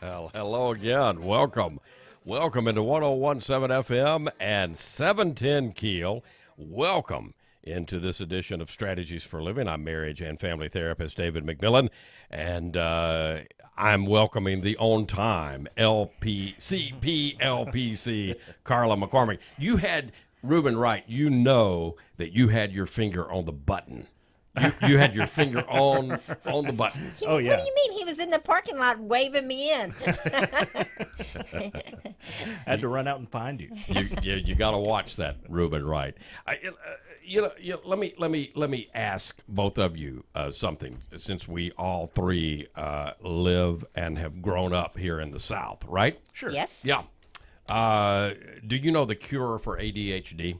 Well, hello again. Welcome. Welcome into 1017 FM and 710 Keel. Welcome into this edition of Strategies for Living. I'm marriage and family therapist David McMillan, and I'm welcoming the on-time LPC, Carla McCormick. You had, Reuben Wright, you know that you had your finger on the button. You had your finger on the button. Oh, yeah. What do you mean? He was in the parking lot waving me in. Had to run out and find you. You got to watch that, Reuben Wright. Let me ask both of you something, since we all three live and have grown up here in the South, right? Sure. Yes. Yeah. Do you know the cure for ADHD?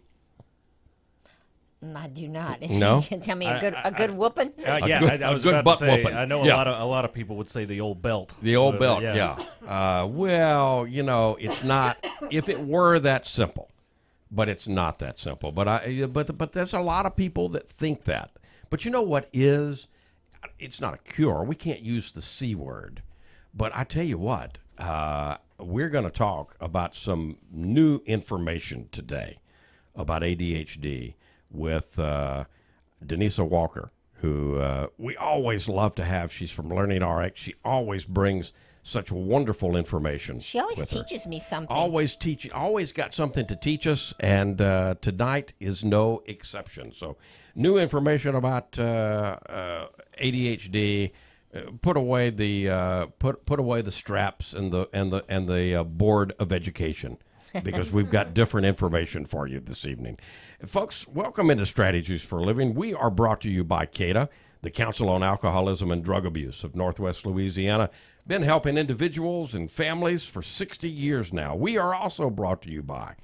I do not. No? You can tell me a good whooping. I was good about butt to say. whooping. I know Yeah. a lot of people would say the old belt. The old belt, yeah. yeah. Well, it's not. If it were that simple, but it's not that simple. But there's a lot of people that think that. But you know what is? It's not a cure. We can't use the C word. But I tell you what, we're going to talk about some new information today about ADHD with Denisa Walker, who we always love to have. She's from Learning RX. She always brings such wonderful information. She always with her. teaches me something. Always got something to teach us, and tonight is no exception. So, new information about ADHD. Put away the straps and the board of education, because we've got different information for you this evening. Folks, welcome into Strategies for Living. We are brought to you by CADA, the Council on Alcoholism and Drug Abuse of Northwest Louisiana. Been helping individuals and families for 60 years now. We are also brought to you by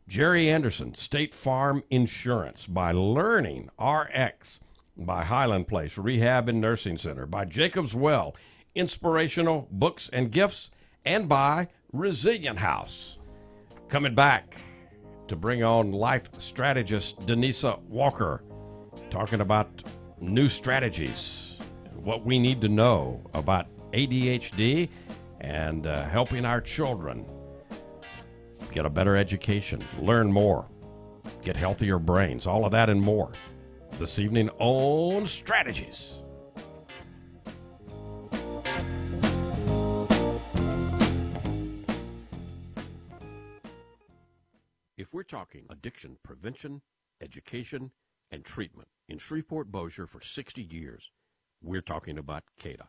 Jerry Anderson, State Farm Insurance, by Learning RX, by Highland Place Rehab and Nursing Center, by Jacob's Well, Inspirational Books and Gifts, and by Resilient House. Coming back to bring on life strategist Denisa Walker, talking about new strategies, what we need to know about ADHD, and helping our children get a better education, learn more, get healthier brains, all of that and more this evening on Strategies. If we're talking addiction prevention, education, and treatment in Shreveport-Bossier for 60 years, we're talking about CADA.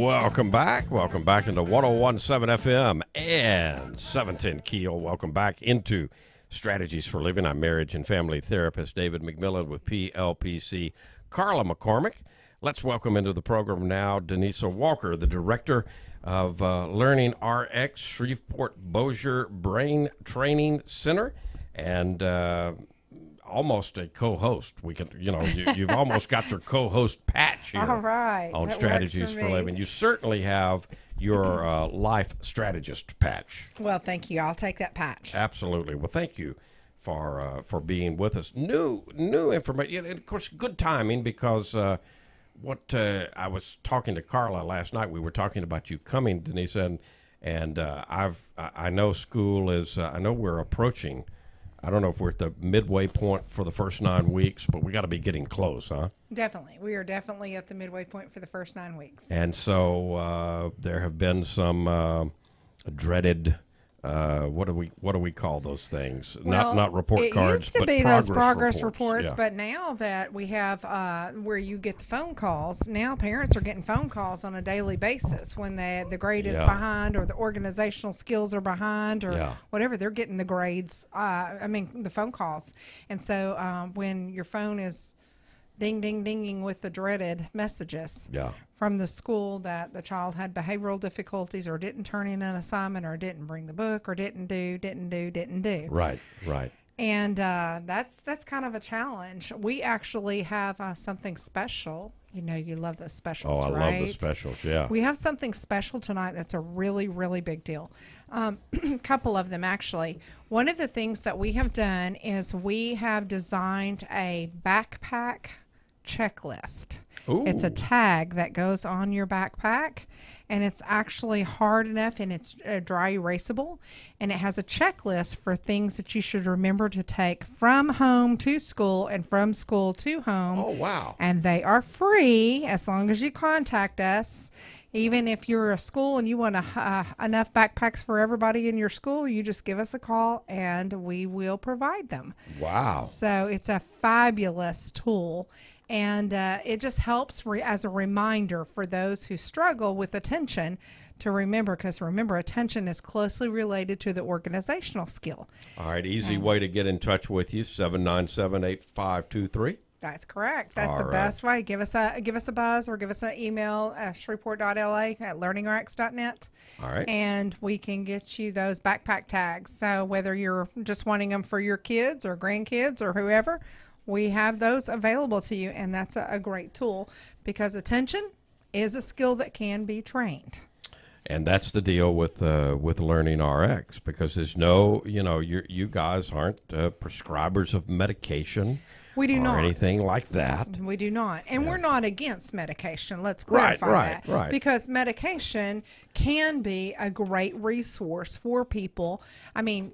Welcome back. Welcome back into 101.7 FM and 710 KEEL. Welcome back into Strategies for Living. I'm marriage and family therapist David McMillan with PLPC. Carla McCormick. Let's welcome into the program now Denisa Walker, the director of Learning RX Shreveport Bossier Brain Training Center, and almost a co-host. We can, you've almost got your co-host patch here. All right. On That Strategies works for for me. Living. You certainly have your life strategist patch. Well, thank you. I'll take that patch. Absolutely. Well, thank you for being with us. New information, and of course, good timing because I was talking to Carla last night. We were talking about you coming, Denise, and I know school is. I know we're approaching. I don't know if we're at the midway point for the first 9 weeks, but we got to be getting close, huh? Definitely. We are definitely at the midway point for the first 9 weeks. And so there have been some dreaded. What do we call those things? Well, not report cards, it used to but be those progress reports. reports, Yeah. but now that we have where you get the phone calls, now parents are getting phone calls on a daily basis when the grade is Yeah. behind or the organizational skills are behind or Yeah. whatever. They're getting the grades. The phone calls, and so when your phone is ding, ding, dinging with the dreaded messages Yeah. from the school that the child had behavioral difficulties or didn't turn in an assignment or didn't bring the book or didn't do. Right. And that's kind of a challenge. We actually have something special. You love those specials, Oh, I right? love the specials. Yeah. We have something special tonight that's a really, really big deal. A couple of them, actually. One of the things that we have done is we have designed a backpack checklist. Ooh. It's a tag that goes on your backpack, and it's actually hard enough and it's dry erasable, and it has a checklist for things that you should remember to take from home to school and from school to home. Oh, wow. And they are free as long as you contact us. Even if you're a school and you want enough backpacks for everybody in your school, you just give us a call and we will provide them. Wow. So it's a fabulous tool. And it just helps as a reminder for those who struggle with attention to remember, because remember, attention is closely related to the organizational skill. All right. Easy way to get in touch with you, 797-8523. That's correct. That's All the right. best way. Give us a buzz or give us an email at shreveport.la@learningrx.net. All right. And we can get you those backpack tags. So whether you're just wanting them for your kids or grandkids or whoever, we have those available to you. And that's a great tool because attention is a skill that can be trained. And that's the deal with Learning RX, because there's no, you guys aren't prescribers of medication. We do or not. anything like that. We do not. And we're not against medication. Let's clarify that. Right. Because medication can be a great resource for people. I mean,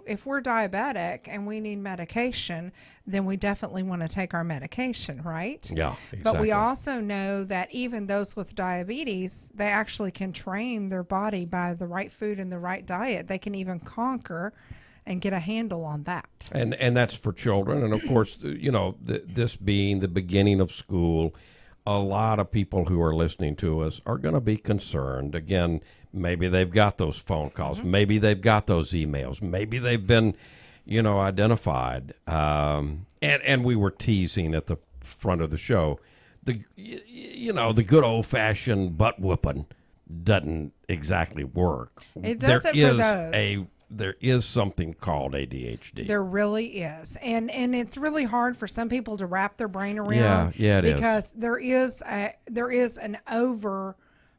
if we're diabetic and we need medication, then we definitely want to take our medication, right? Yeah, exactly. But we also know that even those with diabetes, they actually can train their body by the right food and the right diet. They can even conquer and get a handle on that. And that's for children. And, of course, this being the beginning of school, a lot of people who are listening to us are going to be concerned. Again, maybe they've got those phone calls. Mm-hmm. Maybe they've got those emails. Maybe they've been, identified. And we were teasing at the front of the show. The good old-fashioned butt whooping doesn't exactly work. It doesn't for those. There is something called ADHD. There really is. And it's really hard for some people to wrap their brain around. Yeah, it is. Because there is an over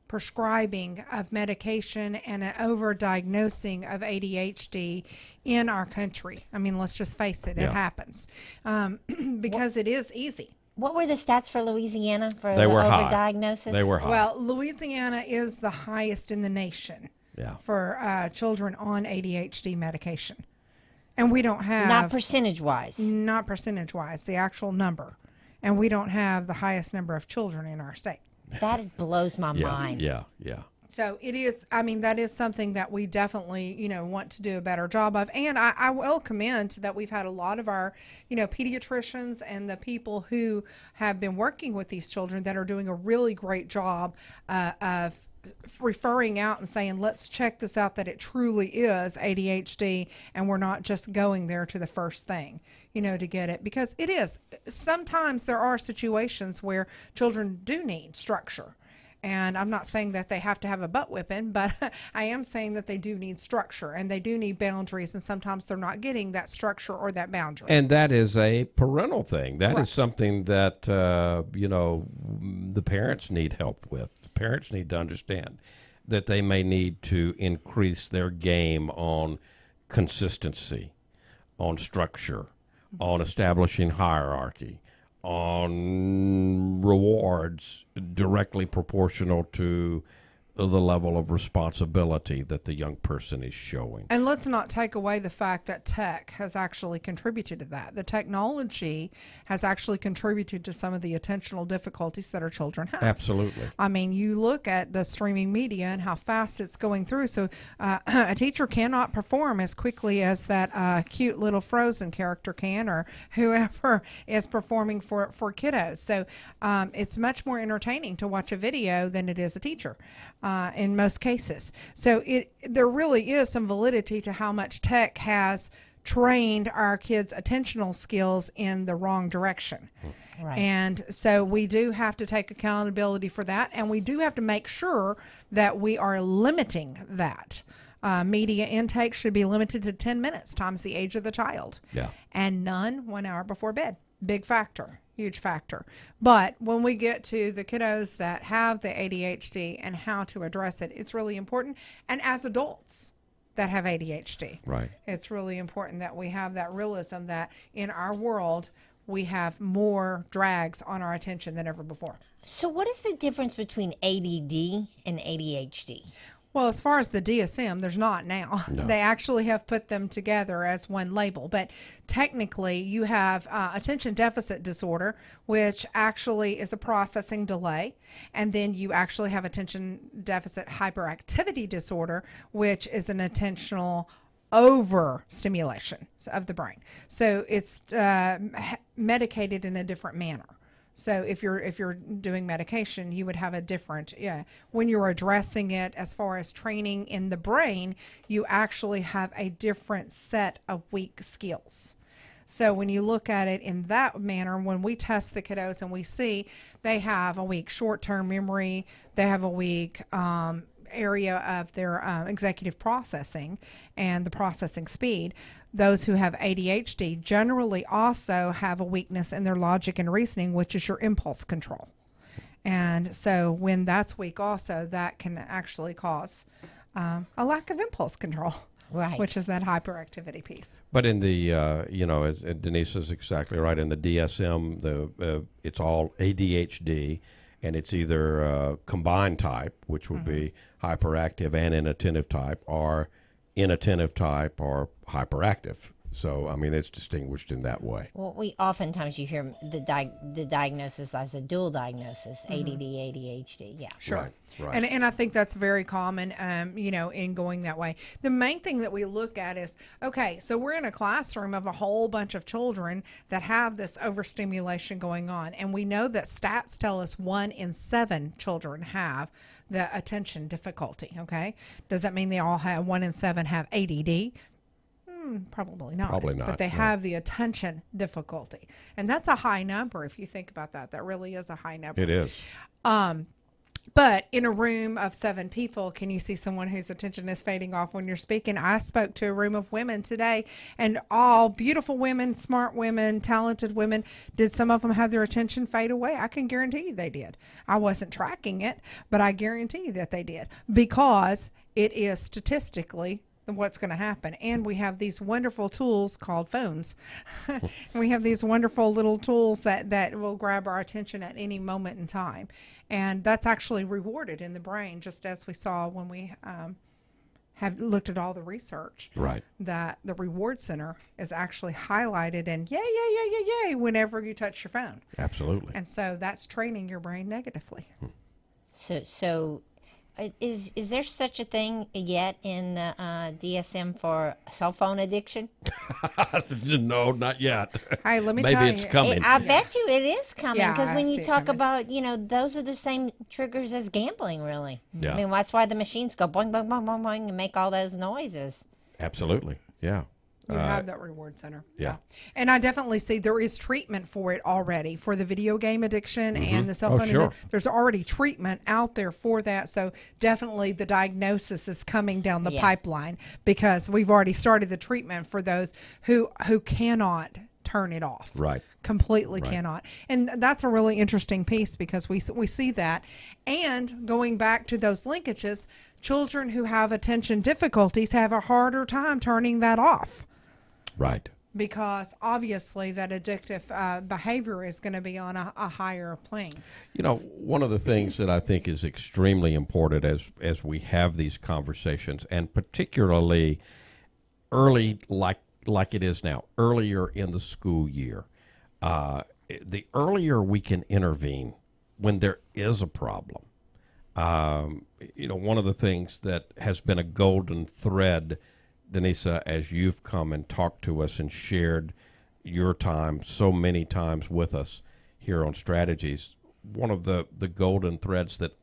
prescribing of medication and an over diagnosing of ADHD in our country. I mean, let's just face it, it happens. Because it is easy. What were the stats for Louisiana for They the were high. overdiagnosis? They were high. Well, Louisiana is the highest in the nation. Yeah. For children on ADHD medication. And we don't have... Not percentage-wise. Not percentage-wise, the actual number. And we don't have the highest number of children in our state. That blows my mind. Yeah. So it is, I mean, that is something that we definitely, want to do a better job of. And I will commend that we've had a lot of our, pediatricians and the people who have been working with these children that are doing a really great job of referring out and saying, let's check this out, that it truly is ADHD and we're not just going there to the first thing, to get it. Because it is. Sometimes there are situations where children do need structure. And I'm not saying that they have to have a butt whipping, but I am saying that they do need structure and they do need boundaries, and sometimes they're not getting that structure or that boundary. And that is a parental thing. That Correct. is something that, the parents need help with. The parents need to understand that they may need to increase their game on consistency, on structure, on establishing hierarchy, on rewards directly proportional to the level of responsibility that the young person is showing. And let's not take away the fact that tech has actually contributed to that. The technology has actually contributed to some of the attentional difficulties that our children have. Absolutely. I mean, you look at the streaming media and how fast it's going through. So a teacher cannot perform as quickly as that cute little Frozen character can, or whoever is performing for kiddos. So it's much more entertaining to watch a video than it is a teacher. In most cases. So there really is some validity to how much tech has trained our kids' attentional skills in the wrong direction. Right. And so we do have to take accountability for that, and we do have to make sure that we are limiting that. Media intake should be limited to 10 minutes times the age of the child. Yeah. And none 1 hour before bed. Big factor. Huge factor. But when we get to the kiddos that have the ADHD and how to address it, it's really important. And as adults that have ADHD, Right. it's really important that we have that realism that in our world, we have more drags on our attention than ever before. So what is the difference between ADD and ADHD? Well, as far as the DSM, there's not now. No. They actually have put them together as one label. But technically, you have attention deficit disorder, which actually is a processing delay. And then you actually have attention deficit hyperactivity disorder, which is an attentional overstimulation of the brain. So it's medicated in a different manner. So if you're doing medication, you would have a different, when you're addressing it as far as training in the brain, you actually have a different set of weak skills. So when you look at it in that manner, when we test the kiddos and we see they have a weak short-term memory, they have a weak area of their executive processing and the processing speed. Those who have ADHD generally also have a weakness in their logic and reasoning, which is your impulse control. And so when that's weak also, that can actually cause a lack of impulse control, Right. which is that hyperactivity piece. But in the, as Denise is exactly right, in the DSM, it's all ADHD, and it's either combined type, which would be hyperactive and inattentive type, or inattentive type or hyperactive. So, I mean, it's distinguished in that way. Well, oftentimes you hear the diagnosis as a dual diagnosis, ADD, ADHD. Yeah. Sure. Right, right. And I think that's very common, in going that way. The main thing that we look at is, okay, so we're in a classroom of a whole bunch of children that have this overstimulation going on. And we know that stats tell us 1 in 7 children have the attention difficulty, okay? Does that mean they all have, 1 in 7 have ADD? Probably not. Probably not, But they no. have the attention difficulty. And that's a high number if you think about that. That really is a high number. It is. But in a room of 7 people, can you see someone whose attention is fading off when you're speaking? I spoke to a room of women today, and all beautiful women, smart women, talented women. Did some of them have their attention fade away? I can guarantee you they did. I wasn't tracking it, but I guarantee you that they did, because it is statistically what's going to happen. And we have these wonderful tools called phones. We have these wonderful little tools that will grab our attention at any moment in time. And that's actually rewarded in the brain, just as we saw when we have looked at all the research. Right. That the reward center is actually highlighted and yay, yay, yay, yay, yay, whenever you touch your phone. Absolutely. And so that's training your brain negatively. So Is there such a thing yet in the DSM for cell phone addiction? No, not yet. Hey, let me Maybe tell it's you, coming. I bet you it is coming Yeah, because I when you see it talk coming. about, those are the same triggers as gambling, really. Yeah. I mean, that's why the machines go boing, boing, boing, boing, boing and make all those noises. Absolutely. Yeah. you have that reward center. yeah. And I definitely see there is treatment for it already for the video game addiction and the cell Oh, phone. sure. There's already treatment out there for that. So definitely the diagnosis is coming down the Yeah. pipeline because we've already started the treatment for those who cannot turn it off. Right. Completely cannot. And that's a really interesting piece because we see that. And going back to those linkages, children who have attention difficulties have a harder time turning that off Right. because obviously that addictive behavior is going to be on a higher plane. One of the things that I think is extremely important as we have these conversations, and particularly early, like it is now, earlier in the school year, the earlier we can intervene when there is a problem. One of the things that has been a golden thread, Denisa, as you've come and talked to us and shared your time so many times with us here on Strategies, one of the golden threads that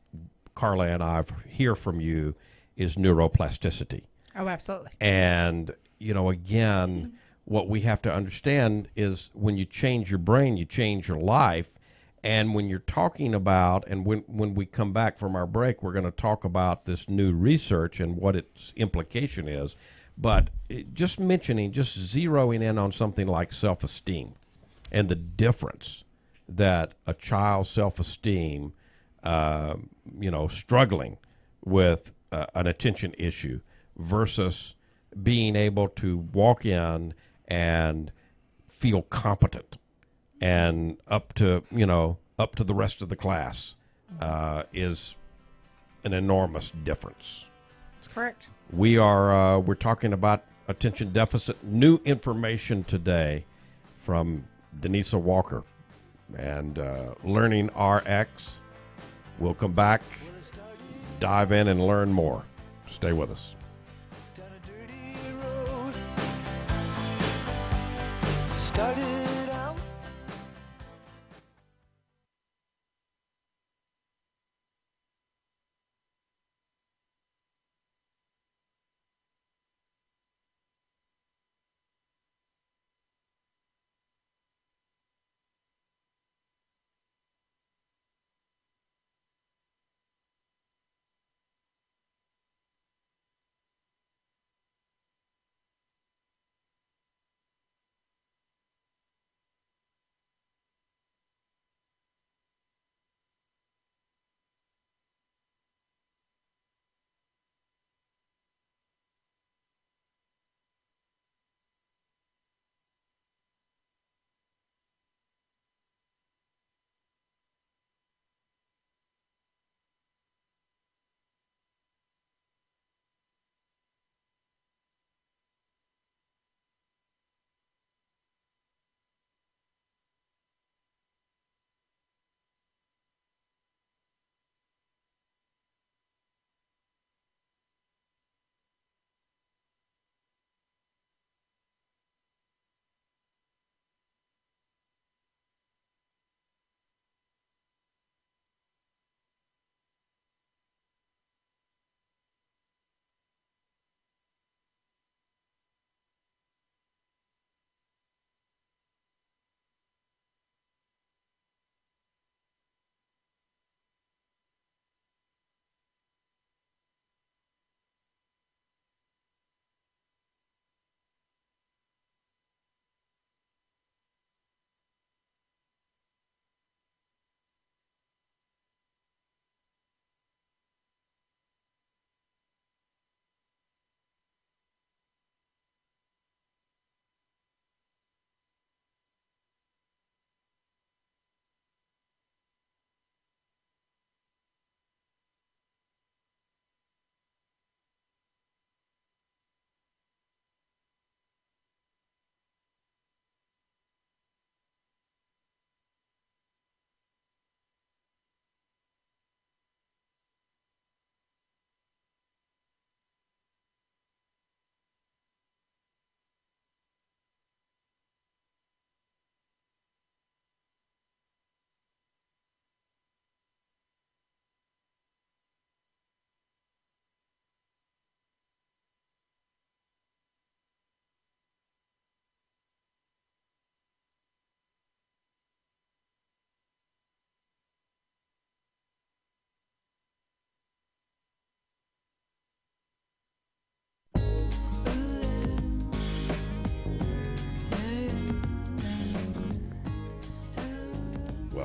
Carla and I hear from you is neuroplasticity. Oh, absolutely. And, again, what we have to understand is when you change your brain, you change your life. And when you're talking about, and when we come back from our break, we're going to talk about this new research and what its implication is. But just zeroing in on something like self-esteem and the difference that a child's self-esteem, struggling with an attention issue versus being able to walk in and feel competent and up to the rest of the class is an enormous difference. That's correct. We're talking about attention deficit. New information today from Denisa Walker and Learning RX. We'll come back, dive in, and learn more. Stay with us. Down a dirty road. Started out.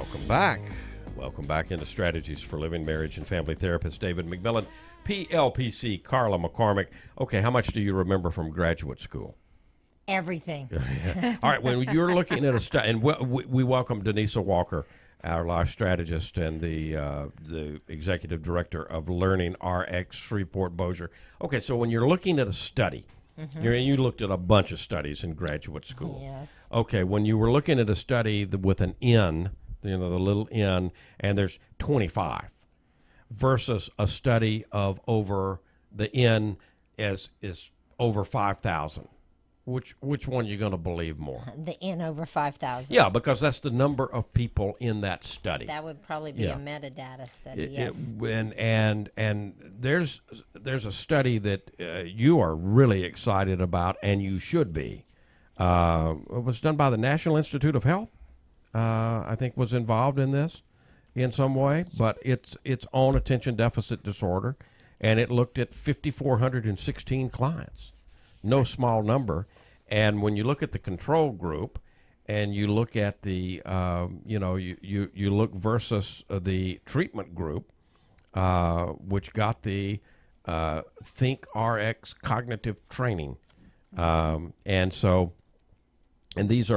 Welcome back. Welcome back into Strategies for Living, Marriage, and Family Therapist David McMillan, PLPC, Carla McCormick. Okay, how much do you remember from graduate school? Everything. All right, when you're looking at a study, and we welcome Denisa Walker, our life strategist and the executive director of Learning RX Shreveport Bossier. Okay, so when you're looking at a study, you looked at a bunch of studies in graduate school. Yes. Okay, when you were looking at a study with an N, the little N, and there's 25, versus a study of over the N is over 5,000. Which one are you going to believe more? The N over 5,000. Yeah, because that's the number of people in that study. That would probably be a metadata study. Yes. And there's a study that you are really excited about, and you should be. It was done by the National Institute of Health. I think was involved in this in some way, but it's on attention deficit disorder, and it looked at 5,416 clients. No small number. And when you look at the control group and you look at the, you look versus the treatment group, which got the Think RX cognitive training. And these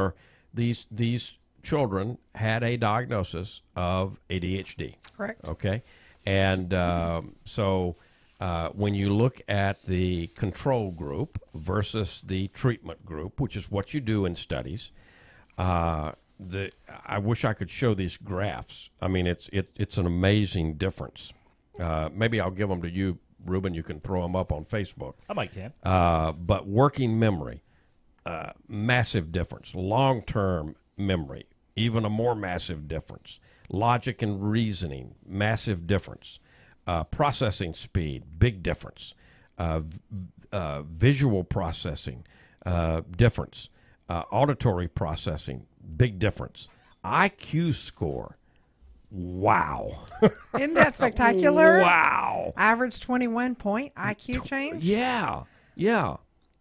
children had a diagnosis of ADHD. Correct. Okay. And when you look at the control group versus the treatment group, which is what you do in studies, I wish I could show these graphs. I mean, it's an amazing difference. Maybe I'll give them to you, Ruben. You can throw them up on Facebook. I might can. But working memory, massive difference. Long-term memory, even a more massive difference. Logic and reasoning, massive difference. Processing speed, big difference. Visual processing, difference. Auditory processing, big difference. IQ score, wow. Isn't that spectacular? Wow. Average 21 point IQ change? Yeah.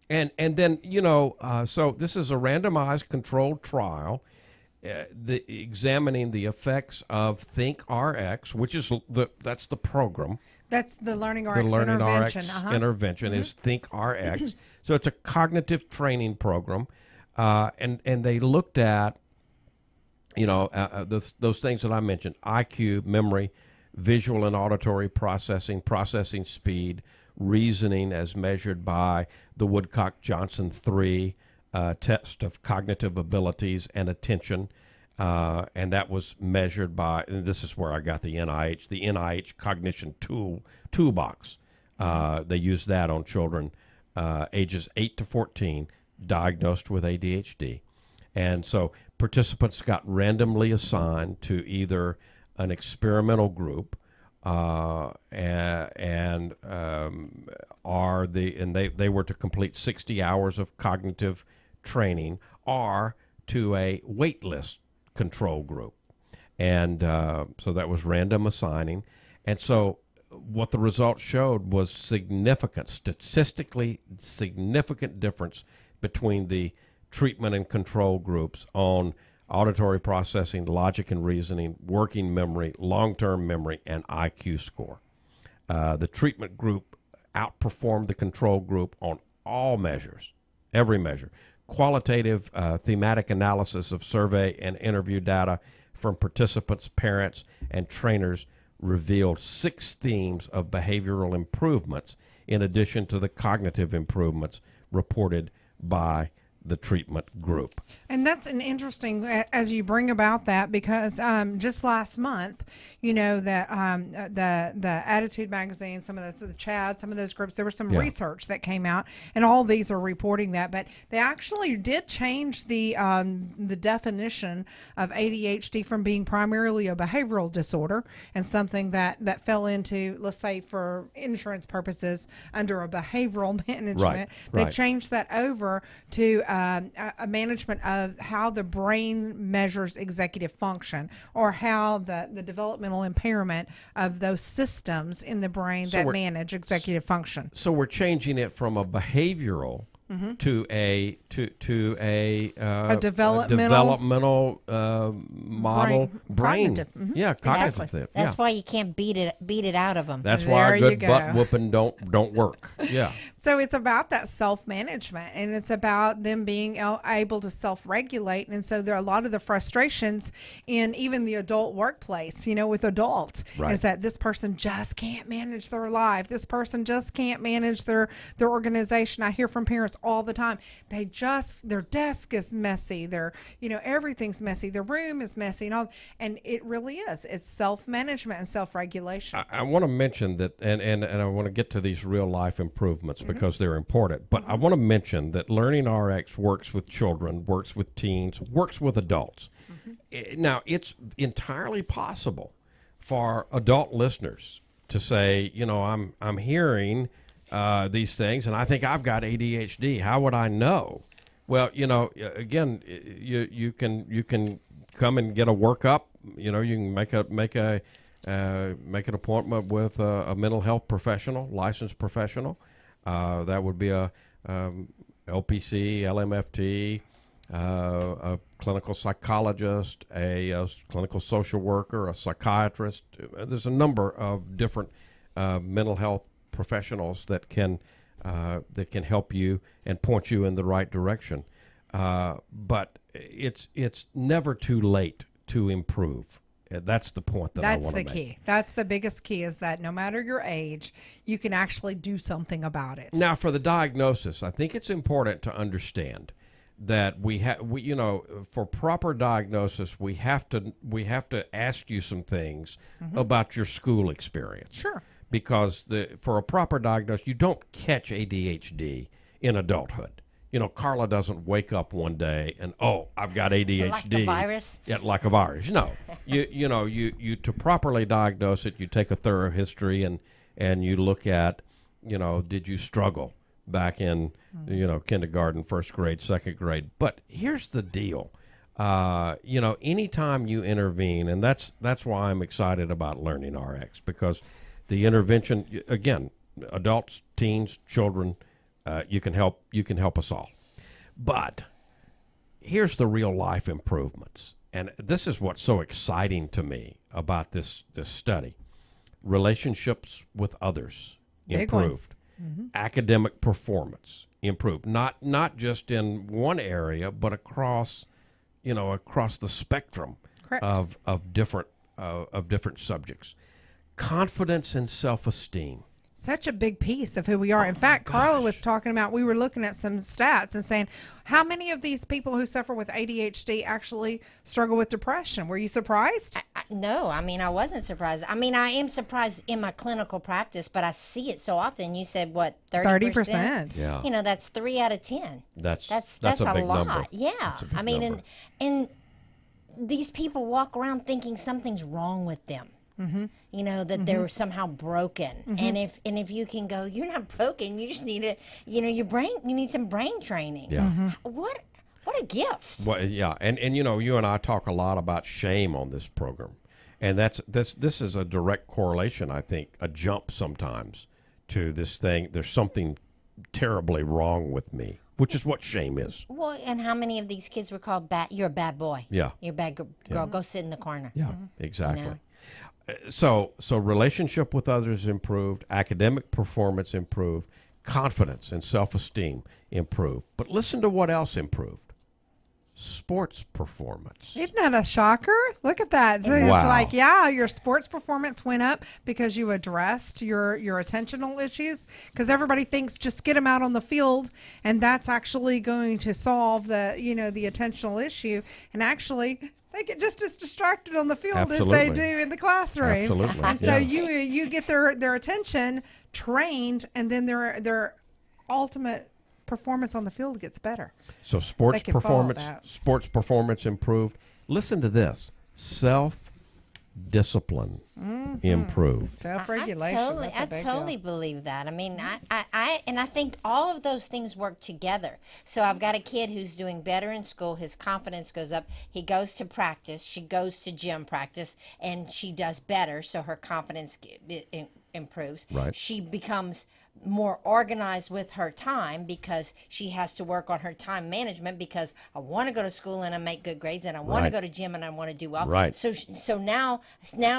And then, so this is a randomized controlled trial examining the effects of Think RX, which is that's the program. That's the Learning RX The Learning intervention. RX intervention is Think RX. So it's a cognitive training program, and they looked at those things that I mentioned: IQ, memory, visual and auditory processing, processing speed, reasoning as measured by the Woodcock-Johnson 3 test of cognitive abilities and attention, and that was measured by, and this is where I got the NIH Cognition Toolbox. They used that on children ages 8 to 14 diagnosed with ADHD. And so participants got randomly assigned to either an experimental group and they were to complete 60 hours of cognitive training, or to a waitlist control group. And so that was random assigning. And so what the results showed was statistically significant difference between the treatment and control groups on auditory processing, logic and reasoning, working memory, long-term memory, and IQ score. The treatment group outperformed the control group on all measures, every measure. Qualitative thematic analysis of survey and interview data from participants, parents, and trainers revealed 6 themes of behavioral improvements in addition to the cognitive improvements reported by the treatment group. And that's an interesting, as you bring about that, because just last month, that the Attitude magazine, some of the CHAD, some of those groups, there was some research that came out, and all these are reporting that. But they actually did change the definition of ADHD from being primarily a behavioral disorder and something that fell into, let's say, for insurance purposes, under a behavioral management. Right. They changed that over to a management of how the brain measures executive function, or how the developmental impairment of those systems in the brain that manage executive function. So we're changing it from a behavioral to a developmental model brain. cognitive. Yeah, cognitive. Exactly. That's why you can't beat it out of them. That's why There a you good go. butt whooping don't work. Yeah. So it's about that self-management, and it's about them being able to self-regulate. And so there are a lot of the frustrations in even the adult workplace, with adults, Right. is that this person just can't manage their life. This person just can't manage their organization. I hear from parents all the time. Their desk is messy. Everything's messy. Their room is messy, and it really is. It's self-management and self-regulation. I want to mention that, and I want to get to these real life improvements because they're important. But I want to mention that Learning RX works with children, works with teens, works with adults. Now, it's entirely possible for adult listeners to say, I'm hearing these things, and I think I've got ADHD. How would I know? Well, again, you can come and get a workup. You can make an appointment with a mental health professional, licensed professional. That would be a LPC, LMFT, a clinical psychologist, a clinical social worker, a psychiatrist. There's a number of different mental health professionals that can help you and point you in the right direction. But it's never too late to improve. That's the point that I That's want to the make. key. That's the biggest key, is that no matter your age, you can actually do something about it. Now, for the diagnosis, I think it's important to understand that for proper diagnosis, we have to ask you some things about your school experience. Sure. Because for a proper diagnosis, you don't catch ADHD in adulthood. Carla doesn't wake up one day and, I've got ADHD. Like the virus? Yeah, like a virus. No. You to properly diagnose it, you take a thorough history and you look at, did you struggle back in, kindergarten, first grade, second grade. But here's the deal. Anytime you intervene, and that's why I'm excited about Learning RX, because the intervention, again, adults, teens, children, you can help us all. But here's the real life improvements, and this is what's so exciting to me about this study. Relationships with others Big one. improved. Academic performance improved. Not just in one area, but across the spectrum Correct. of different subjects. Confidence and self-esteem. Such a big piece of who we are. In fact, Carla was talking about, we were looking at some stats and saying, how many of these people who suffer with ADHD actually struggle with depression? Were you surprised? No, I wasn't surprised. I am surprised in my clinical practice, but I see it so often. You said, what, 30%? Yeah. That's 3 out of 10. That's a a big lot. number. Yeah. That's a big number. And these people walk around thinking something's wrong with them. That they're somehow broken. And if you can go, you're not broken. You just need your brain. You need some brain training. Yeah. What a gift. Well, yeah, and you and I talk a lot about shame on this program, and this is a direct correlation. I think a jump sometimes to this thing. There's something terribly wrong with me, which is what shame is. Well, and how many of these kids were called bad? You're a bad boy. Yeah. You're a bad girl. Go sit in the corner. Yeah, exactly. So relationship with others improved, academic performance improved, confidence and self-esteem improved. But listen to what else improved. Sports performance. Isn't that a shocker? Look at that. So it's Wow. like, yeah, your sports performance went up because you addressed your attentional issues. Because everybody thinks just get them out on the field, and that's actually going to solve the attentional issue. And actually, they get just as distracted on the field as they Absolutely. do in the classroom. Absolutely, And so yeah. you get their attention trained, and then their ultimate performance on the field gets better. So sports They can follow performance improved. Listen to this. Self-discipline improved. Self-regulation. I totally believe that. I think all of those things work together. So I've got a kid who's doing better in school. His confidence goes up. He goes to practice. She goes to gym practice, and she does better. So her confidence improves. Right. She becomes more organized with her time because she has to work on her time management because I want to go to school and I make good grades and I want to Right. go to gym and I want to do well. Right. So now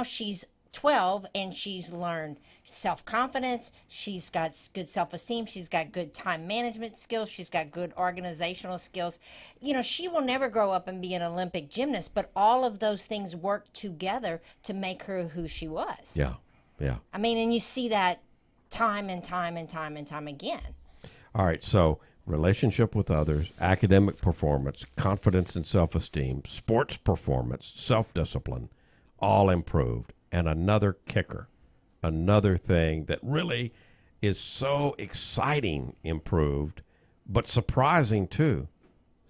she's 12 and she's learned self-confidence, she's got good self-esteem, she's got good time management skills, she's got good organizational skills. You know, she will never grow up and be an Olympic gymnast, but all of those things work together to make her who she was. Yeah. Yeah. I mean, and you see that time and time and time and time again. All right, so relationship with others, academic performance, confidence and self-esteem, sports performance, self-discipline, all improved. And another kicker, another thing that really is so exciting improved, but surprising too,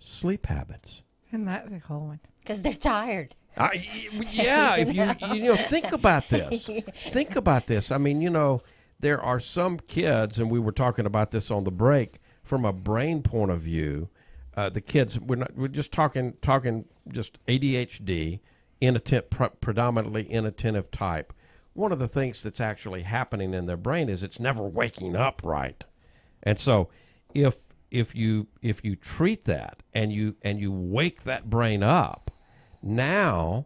sleep habits. Isn't that the whole one? Because they're tired. Yeah, if you think about this. Think about this. I mean, there are some kids, and we were talking about this on the break, from a brain point of view, the kids, we're just talking just ADHD, predominantly inattentive type. One of the things that's actually happening in their brain is it's never waking up right. And so if you treat that and you wake that brain up, now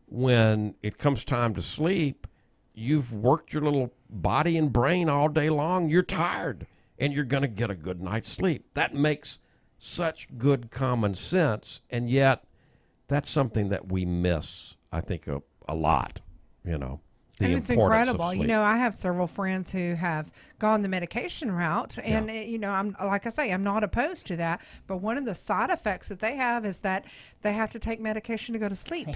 when it comes time to sleep, you've worked your little body and brain all day long, you're tired, and you're going to get a good night's sleep. That makes such good common sense, and yet that's something that we miss, I think, a lot, the And it's importance of incredible. sleep. I have several friends who have gone the medication route, and I'm like I say, I'm not opposed to that. But one of the side effects that they have is that they have to take medication to go to sleep.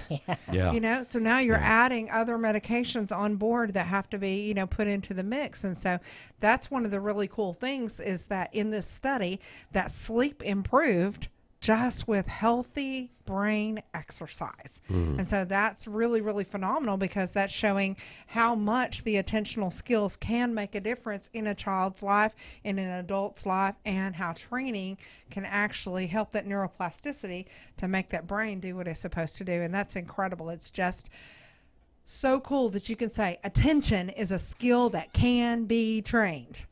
Yeah. So now you're adding other medications on board that have to be, put into the mix. And so that's one of the really cool things is that in this study, that sleep improved just with healthy brain exercise. And so that's really, really phenomenal because that's showing how much the attentional skills can make a difference in a child's life, in an adult's life, and how training can actually help that neuroplasticity to make that brain do what it's supposed to do. And that's incredible. It's just so cool that you can say attention is a skill that can be trained.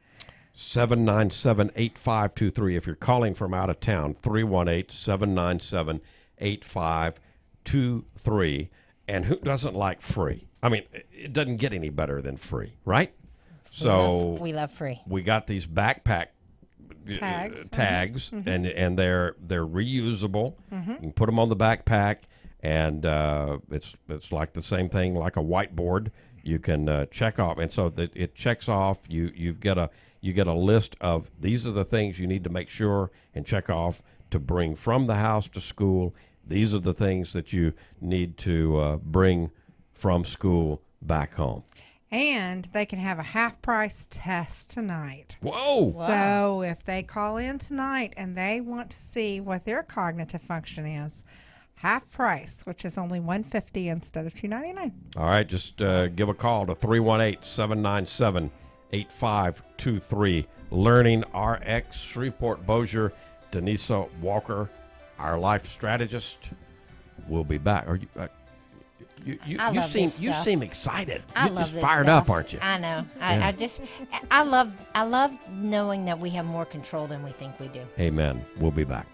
797-8523. If you're calling from out of town, 318-797-8523. And who doesn't like free? I mean, it doesn't get any better than free, right? We love free. We got these backpack Tags. and they're reusable. You can put them on the backpack, and it's like the same thing, like a whiteboard. You can check off, and so that it checks off. You get a list of these are the things you need to make sure and check off to bring from the house to school. These are the things that you need to bring from school back home. And they can have a half-price test tonight. Whoa! So if they call in tonight and they want to see what their cognitive function is, half price, which is only $150 instead of $299. All right, just give a call to 318-797-8523. Learning RX, Shreveport Bossier, Denisa Walker, our life strategist. We'll be back. Are you? You seem excited. You're love just this fired stuff. up, aren't you? I know. Yeah. I love knowing that we have more control than we think we do. Amen. We'll be back.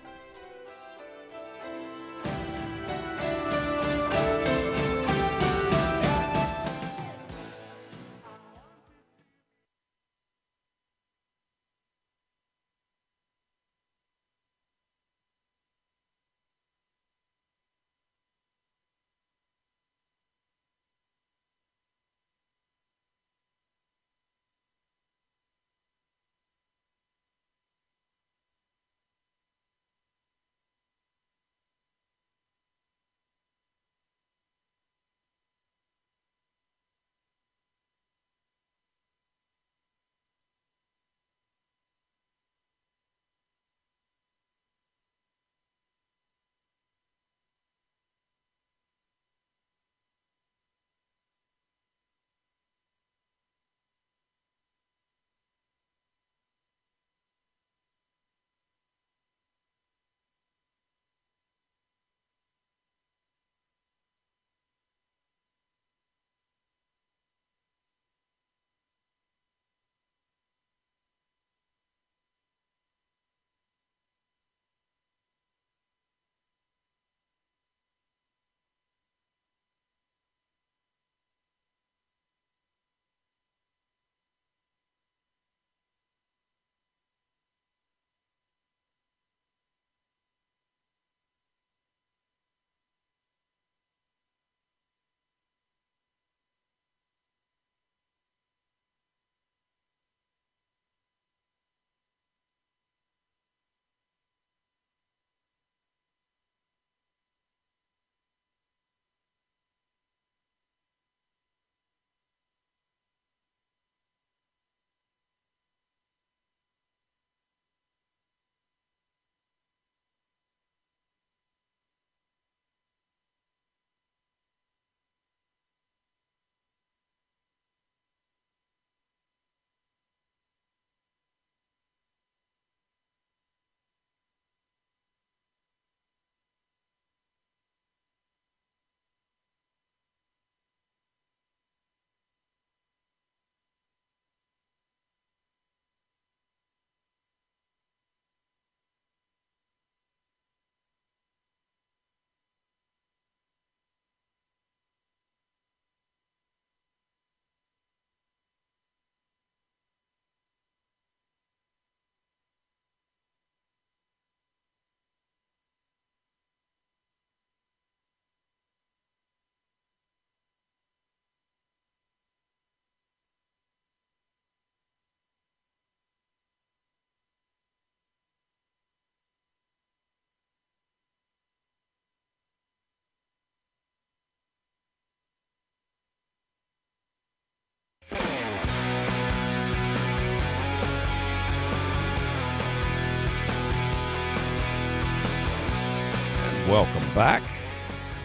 Welcome back.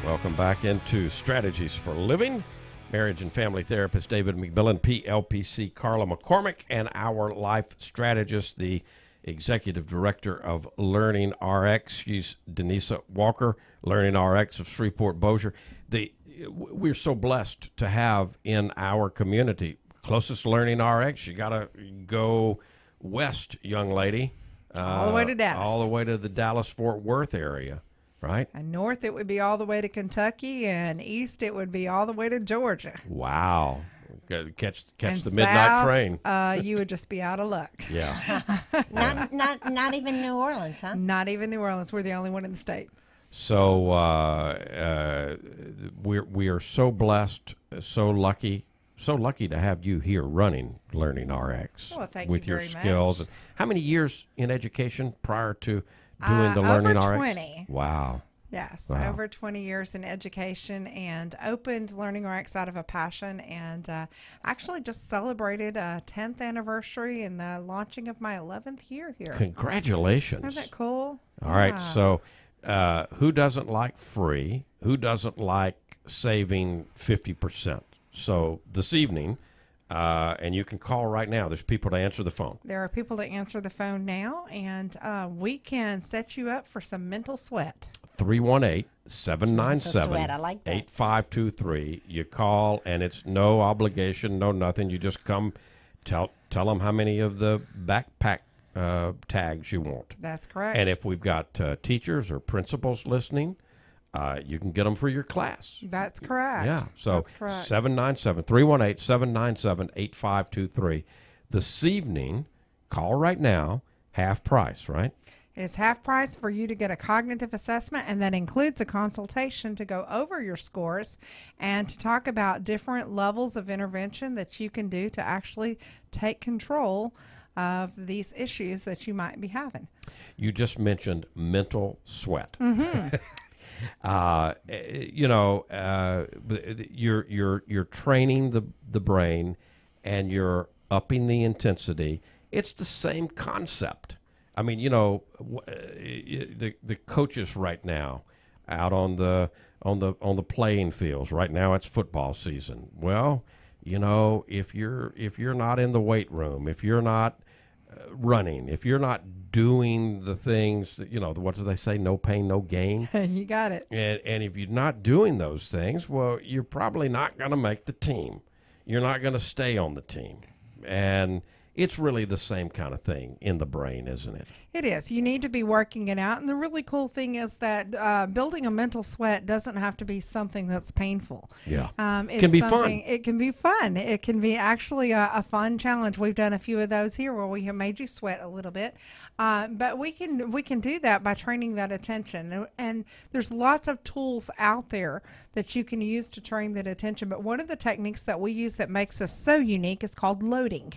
Welcome back into Strategies for Living. Marriage and family therapist David McMillan, PLPC Carla McCormick, and our life strategist, the executive director of Learning RX. She's Denisa Walker, Learning RX of Shreveport Bossier. We're so blessed to have in our community closest Learning RX. You got to go west, young lady. All the way to Dallas. All the way to the Dallas-Fort Worth area, right? And north, it would be all the way to Kentucky, and east, it would be all the way to Georgia. Wow. Catch And the midnight south, train. You would just be out of luck. Yeah. Not even New Orleans, huh? Not even New Orleans. We're the only one in the state. So we are so blessed, so lucky to have you here running Learning RX Well, thank with you your very much. skills. How many years in education prior to doing the Learning over RX? 20. Wow. Yes, Wow. over 20 years in education, and opened Learning RX out of a passion, and actually just celebrated a 10th anniversary and the launching of my 11th year here. Congratulations. Isn't that cool? All right, Yeah. so who doesn't like free? Who doesn't like saving 50%? So this evening, and you can call right now. There's people to answer the phone. There are people to answer the phone now, and we can set you up for some mental sweat. 318-797-8523. Sweat, I like that. You call, and it's no obligation, no nothing. You just come, tell them how many of the backpack tags you want. That's correct. And if we've got teachers or principals listening, you can get them for your class. That's correct. Yeah. So That's correct. 318-797-8523. This evening, call right now, half price, right? It is half price for you to get a cognitive assessment, and that includes a consultation to go over your scores and to talk about different levels of intervention that you can do to actually take control of these issues that you might be having. You just mentioned mental sweat. Mm-hmm. You're training the brain, and you're upping the intensity. It's the same concept. I mean, the coaches right now out on the playing fields right now. It's football season. Well, if you're not in the weight room, if you're not running, if you're not doing the things that, what do they say? No pain, no gain. You got it. And if you're not doing those things, well, you're probably not going to make the team. You're not going to stay on the team. And it's really the same kind of thing in the brain, isn't it? It is. You need to be working it out. And the really cool thing is that building a mental sweat doesn't have to be something that's painful. Yeah. It can be fun. It can be fun. It can be actually a fun challenge. We've done a few of those here where we have made you sweat a little bit. But we can do that by training that attention. And there's lots of tools out there that you can use to train that attention. But one of the techniques that we use that makes us so unique is called loading.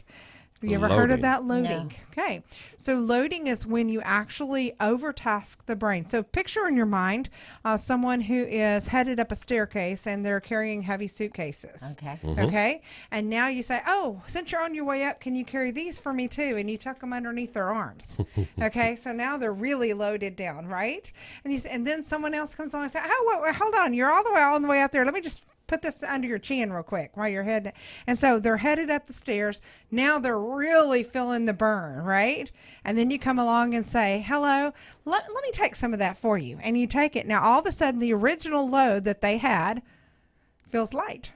Have you ever heard of that? Loading. No. Okay. So loading is when you actually overtask the brain. So picture in your mind someone who is headed up a staircase and they're carrying heavy suitcases. Okay. Okay. And now you say, oh, since you're on your way up, can you carry these for me too? And you tuck them underneath their arms. Okay. So now they're really loaded down, right? And then someone else comes along and says, oh, wait, hold on. You're all the way up there. Let me just put this under your chin real quick while you're heading. And so they're headed up the stairs. Now they're really feeling the burn, right? And then you come along and say, hello, let me take some of that for you. And you take it. Now, all of a sudden, the original load that they had feels light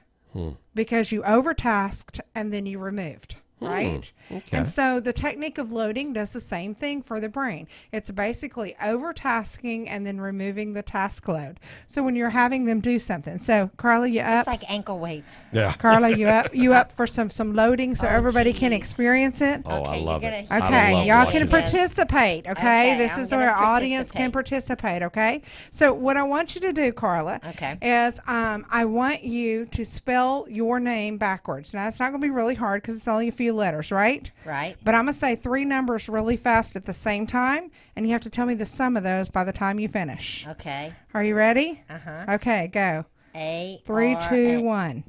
because you overtasked and then you removed. Right? Okay. And so the technique of loading does the same thing for the brain. It's basically overtasking and then removing the task load. So when you're having them do something. So Carla, you up? It's like ankle weights. Yeah. Carla, you up for some loading so Oh, everybody can geez. experience it? Oh, I Okay, love you're it. gonna- I Okay, love y'all watching can it. participate, okay? Okay, This I'm is gonna where our audience can participate, okay? So what I want you to do, Carla, Okay. is I want you to spell your name backwards. Now, it's not going to be really hard because it's only a few letters, right? Right. But I'm going to say 3 numbers really fast at the same time, and you have to tell me the sum of those by the time you finish. Okay. Are you ready? Uh-huh. Okay, go. 3, 3, 2, 1.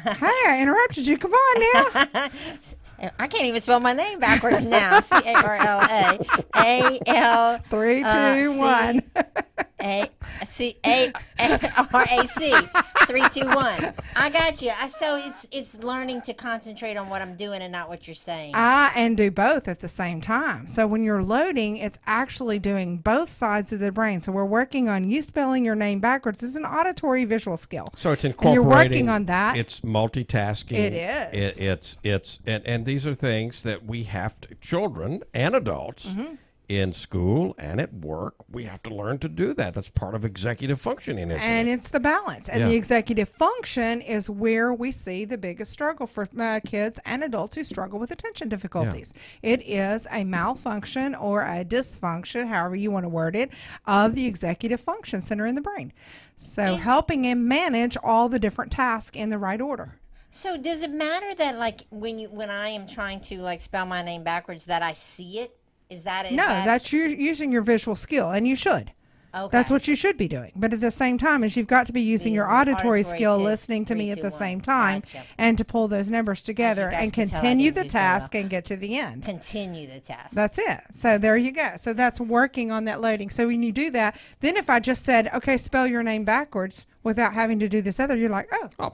Hey, I interrupted you. Come on now. I can't even spell my name backwards now. CARLA. AL. 3, 2, 1. A. RAC 321. I got you. So it's learning to concentrate on what I'm doing and not what you're saying. And do both at the same time. So when you're loading, it's actually doing both sides of the brain. So we're working on you spelling your name backwards. It's an auditory visual skill. So it's And incorporating. you're working on that. It's multitasking. It is. And these are things that we have to, children and adults Mm-hmm. in school and at work, we have to learn to do that. That's part of executive functioning, isn't And it? it's the balance. And Yeah. the executive function is where we see the biggest struggle for kids and adults who struggle with attention difficulties. It is a malfunction or a dysfunction, however you want to word it, of the executive function center in the brain. So helping him manage all the different tasks in the right order. So does it matter that like when I am trying to like spell my name backwards that I see it? Is that No, that's you using your visual skill, and you should. okay? That's what you should be doing. But at the same time, is you've got to be using your auditory skill, too. listening to me at 3, the 2, 1. same time, Gotcha. and to pull those numbers together guys and can tell I continue didn't the do so well. task and get to the end. Continue the task. That's it. So there you go. So that's working on that loading. So when you do that, then if I just said, okay, spell your name backwards without having to do this other, you're like,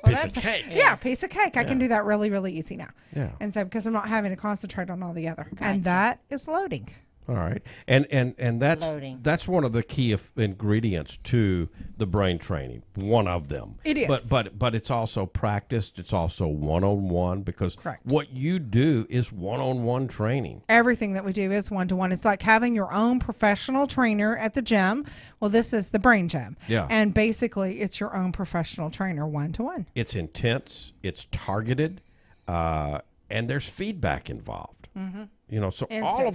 Piece of cake. Yeah, piece of cake. I can do that really, really easy now. Yeah. And so because I'm not having to concentrate on all the other. And that is loading. All right, and that's Loading. that's one of the key ingredients to the brain training. One of them. It is. But it's also practiced. It's also one-on-one because Correct. what you do is one-on-one training. Everything that we do is one-to-one. It's like having your own professional trainer at the gym. Well, this is the brain gym. Yeah. And basically, it's your own professional trainer one-to-one. It's intense. It's targeted, and there's feedback involved. Mm-hmm. You know, so Instant all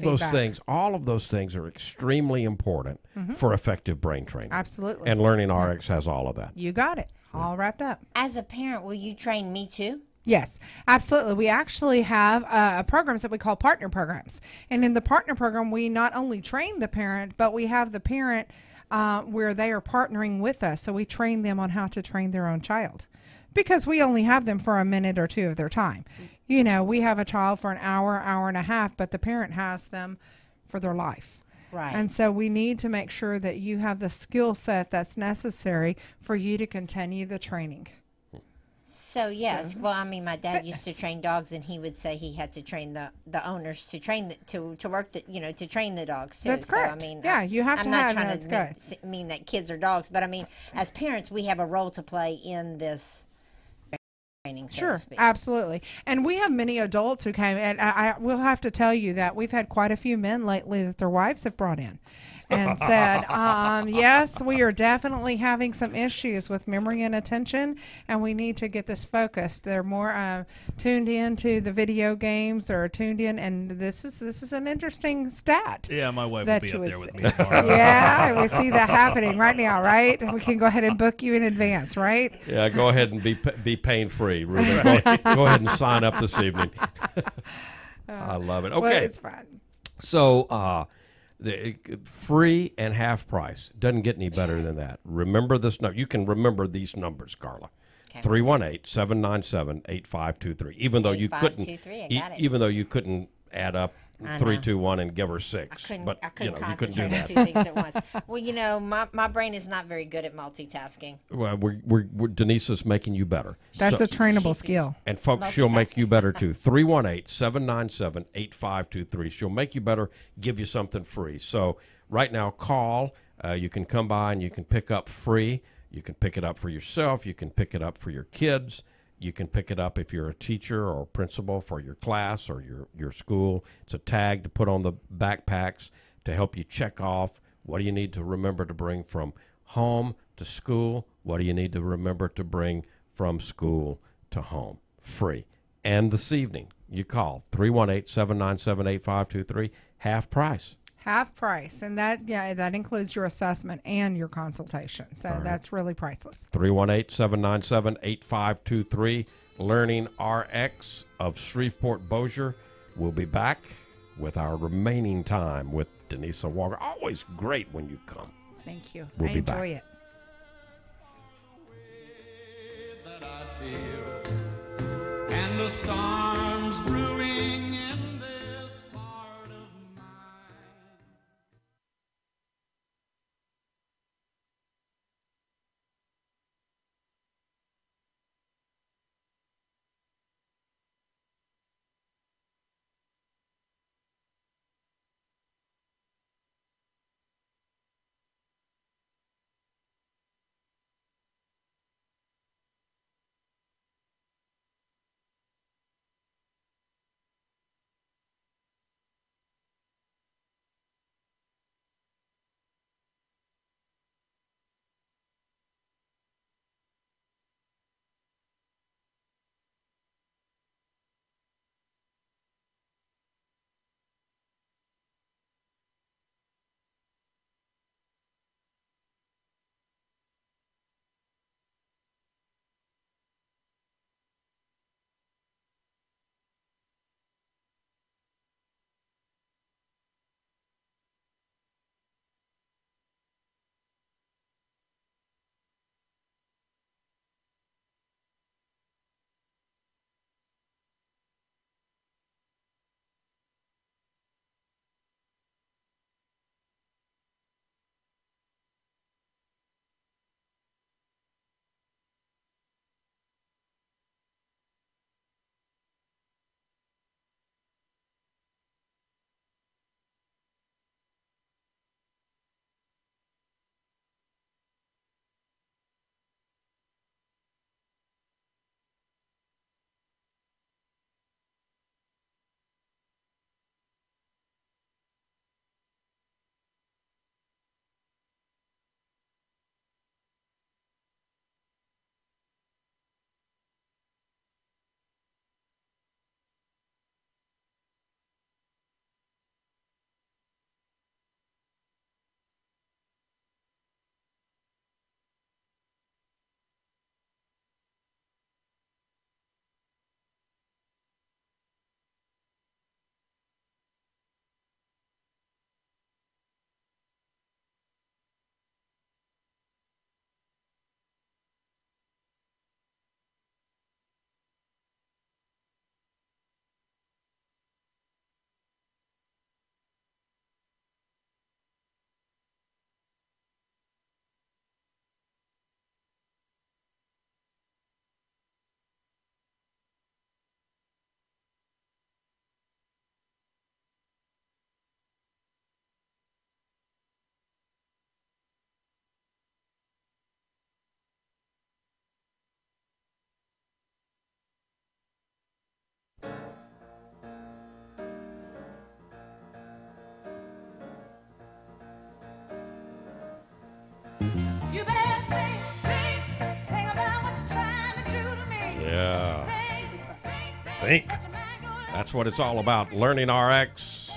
of those things are extremely important for effective brain training. Absolutely. And Learning RX has all of that. You got it. All wrapped up. As a parent, will you train me too? Yes, absolutely. We actually have programs that we call partner programs. And in the partner program, we not only train the parent, but we have the parent where they are partnering with us. So we train them on how to train their own child because we only have them for a minute or two of their time. You know, we have a child for an hour, hour and a half, but the parent has them for their life. Right. And so we need to make sure that you have the skill set that's necessary for you to continue the training. So yes, well, I mean, my dad used to train dogs, and he would say he had to train the owners to train to work the to train the dogs too. That's correct. So, I mean, Yeah, you have I'm to not have trying that. to That's good. mean that kids are dogs, but I mean, as parents, we have a role to play in this training. So Sure, to speak. absolutely. And we have many adults who came, and I will have to tell you that we've had quite a few men lately that their wives have brought in and said, yes, we are definitely having some issues with memory and attention, and we need to get this focused. They're more tuned in to the video games or tuned in, and this is an interesting stat. Yeah, my wife will That be you up would there with say. me tomorrow. Yeah, we see that happening right now, right? We can go ahead and book you in advance, right? Yeah, go ahead and be pain free. Ruben. Go ahead and sign up this evening. I love it. Well, Okay, it's fun. so the free and half price doesn't get any better than that. Remember this number. You can remember these numbers, Carla. Okay. 318-797-8523. Even though you couldn't, 8523, I got it. even though you couldn't add up I 3, know. 2, 1 and give her 6. I but couldn't you couldn't do concentrate on that. two things at once. Well, my brain is not very good at multitasking. Well, Denise is making you better. That's So- a trainable skill. And folks, she'll make you better too. 318-797-8523. She'll make you better, give you something free. So right now, call. You can come by and you can pick up free. You can pick it up for yourself. You can pick it up for your kids. You can pick it up if you're a teacher or a principal for your class or your school. It's a tag to put on the backpacks to help you check off what do you need to remember to bring from home to school. What do you need to remember to bring from school to home? Free. And this evening, you call 318-797-8523, half price. Half price, and that includes your assessment and your consultation. So that's really priceless. 318-797-8523, Learning RX of Shreveport Bossier. We'll be back with our remaining time with Denise Walker. Always great when you come. Thank you. We'll I be enjoy back. it. That I feel, and the storms brewing in this heart of mine. You better think about what you're trying to do to me. Yeah. Think. Think. That's what it's all about. Learning RX,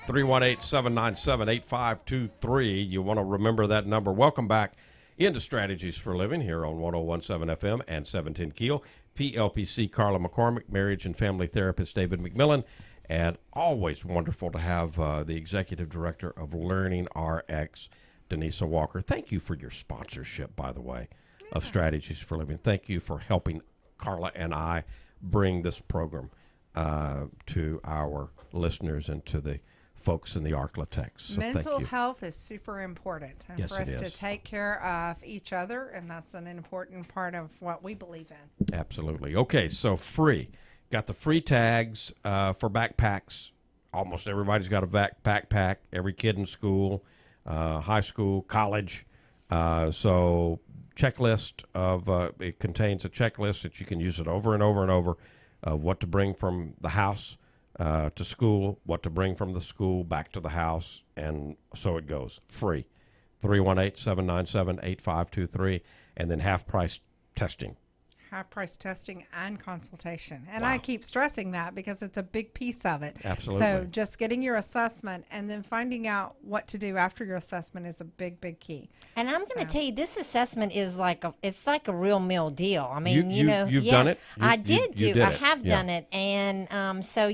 318-797-8523. You want to remember that number. Welcome back into Strategies for Living here on 101.7 FM and 710 KEEL. PLPC Carla McCormick, marriage and family therapist David McMillan, and always wonderful to have the executive director of Learning RX, Denise Walker. Thank you for your sponsorship, by the way, of Strategies for Living. Thank you for helping Carla and I bring this program to our listeners and to the folks in the Arklatex. So Mental thank you. health is super important, and Yes, for us it to is. take care of each other, and that's an important part of what we believe in. Absolutely. Okay, so free. Got the free tags for backpacks. Almost everybody's got a backpack. Every kid in school, high school, college. So checklist of it contains a checklist that you can use it over and over and over of what to bring from the house to school, what to bring from the school back to the house, and so it goes. Free. 318-797-8523, and then half-price testing. Half-price testing and consultation. And I keep stressing that because it's a big piece of it. Absolutely. So just getting your assessment and then finding out what to do after your assessment is a big, big key. And I'm going to tell you, this assessment is like a real meal deal. I mean, you've done it? I You did did I it. have Yeah. done it. And so,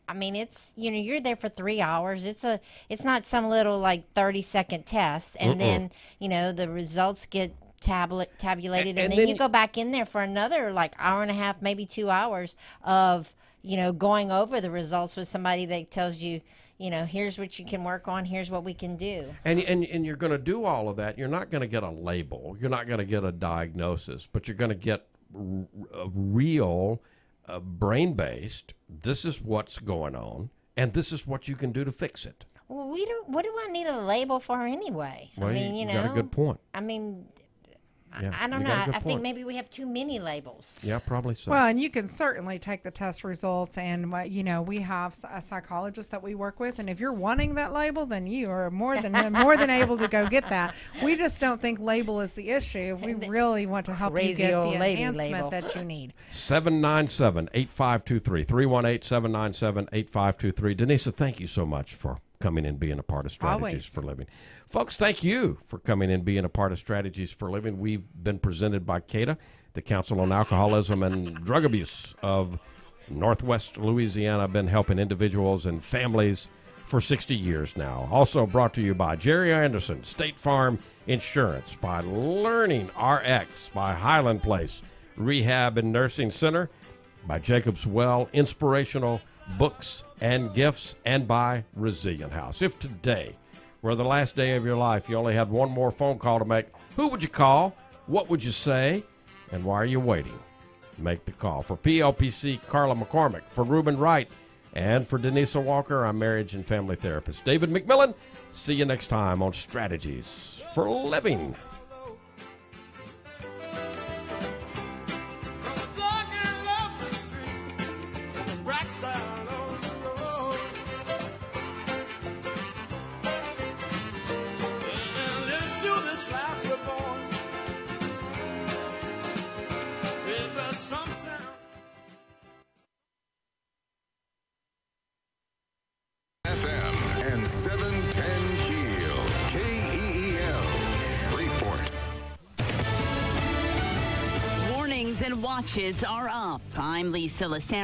I mean, it's, you're there for 3 hours. It's not some little like 30-second test. And then, the results get tabulated. And then you go back in there for another like hour and a half, maybe 2 hours of, going over the results with somebody that tells you, here's what you can work on, here's what we can do. And you're going to do all of that. You're not going to get a label. You're not going to get a diagnosis, but you're going to get a real brain-based, this is what's going on, and this is what you can do to fix it. Well, what do I need a label for anyway? Well, I mean, you got a good point. I mean, Yeah, I don't you know. got a good I think point. maybe we have too many labels. Yeah, probably so. Well, and you can certainly take the test results, and we have a psychologist that we work with, and if you're wanting that label, then you are more than able to go get that. We just don't think label is the issue. We really want to help you Crazy get the old lady enhancement label. that you need. 797-8523, 318-797-8523. Denise, thank you so much for coming and being a part of Strategies Always. for Living. Folks, thank you for coming and being a part of Strategies for Living. We've been presented by CADA, the Council on Alcoholism and Drug Abuse of Northwest Louisiana. Been helping individuals and families for 60 years now. Also brought to you by Jerry Anderson, State Farm Insurance, by Learning RX, by Highland Place Rehab and Nursing Center, by Jacob's Well Inspirational Books and Gifts, and by Resilient House. If today were the last day of your life, you only had one more phone call to make, who would you call? What would you say? And why are you waiting? Make the call. For PLPC, Carla McCormick. For Reuben Wright. And for Denise Walker, I'm marriage and family therapist David McMillan. See you next time on Strategies for Living. From a dark and lovely street to the bright side of the road. And into this life we're born. There's sometime. FM and 710 KEEL. KEEL. Shreveport. Warnings and watches are up. I'm Lisa Lissandra.